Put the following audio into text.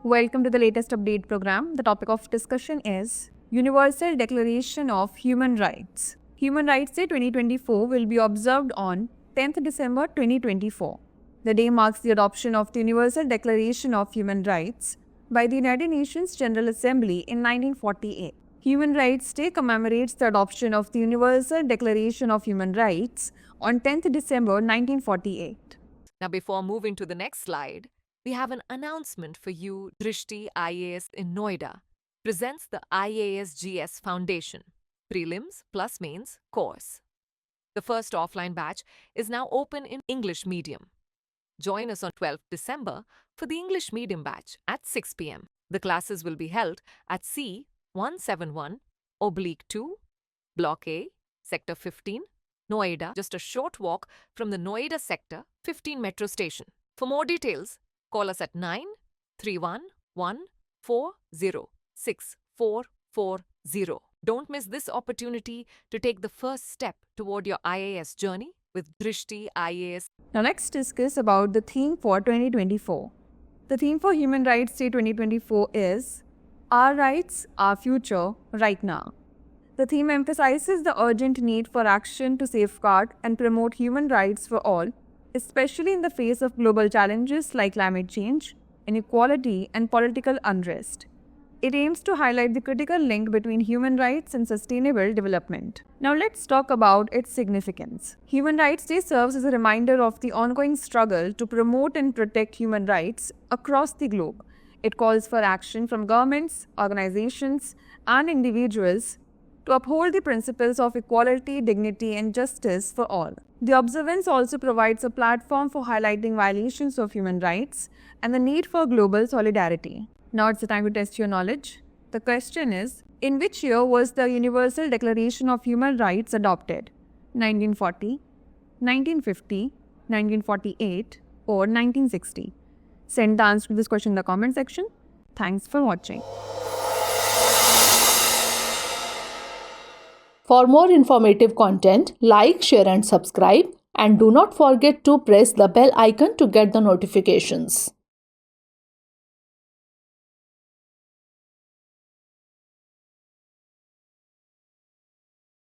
Welcome to the latest update program. The topic of discussion is Universal Declaration of Human Rights. Human Rights Day 2024 will be observed on 10th December 2024. The day marks the adoption of the Universal Declaration of Human Rights by the United Nations General Assembly in 1948. Human Rights Day commemorates the adoption of the Universal Declaration of Human Rights on 10th December 1948. Now, before moving to the next slide, we have an announcement for you. Drishti IAS in Noida presents the IAS Foundation Prelims plus Mains course. The first offline batch is now open in English medium. Join us on 12th December for the English medium batch at 6 p.m. The classes will be held at C171/2, Block A, Sector 15, Noida, just a short walk from the Noida Sector 15 metro station. For more details, call us at 9311406440. Don't miss this opportunity to take the first step toward your IAS journey with Drishti IAS. Now let's discuss about the theme for 2024. The theme for Human Rights Day 2024 is Our Rights, Our Future, Right Now. The theme emphasizes the urgent need for action to safeguard and promote human rights for all, especially in the face of global challenges like climate change, inequality, and political unrest. It aims to highlight the critical link between human rights and sustainable development. Now let's talk about its significance. Human Rights Day serves as a reminder of the ongoing struggle to promote and protect human rights across the globe. It calls for action from governments, organizations, and individuals to uphold the principles of equality, dignity, and justice for all. The observance also provides a platform for highlighting violations of human rights and the need for global solidarity. Now it's the time to test your knowledge. The question is, in which year was the Universal Declaration of Human Rights adopted? 1940, 1950, 1948, or 1960? Send the answer to this question in the comment section. Thanks for watching. For more informative content, like, share and subscribe, and do not forget to press the bell icon to get the notifications.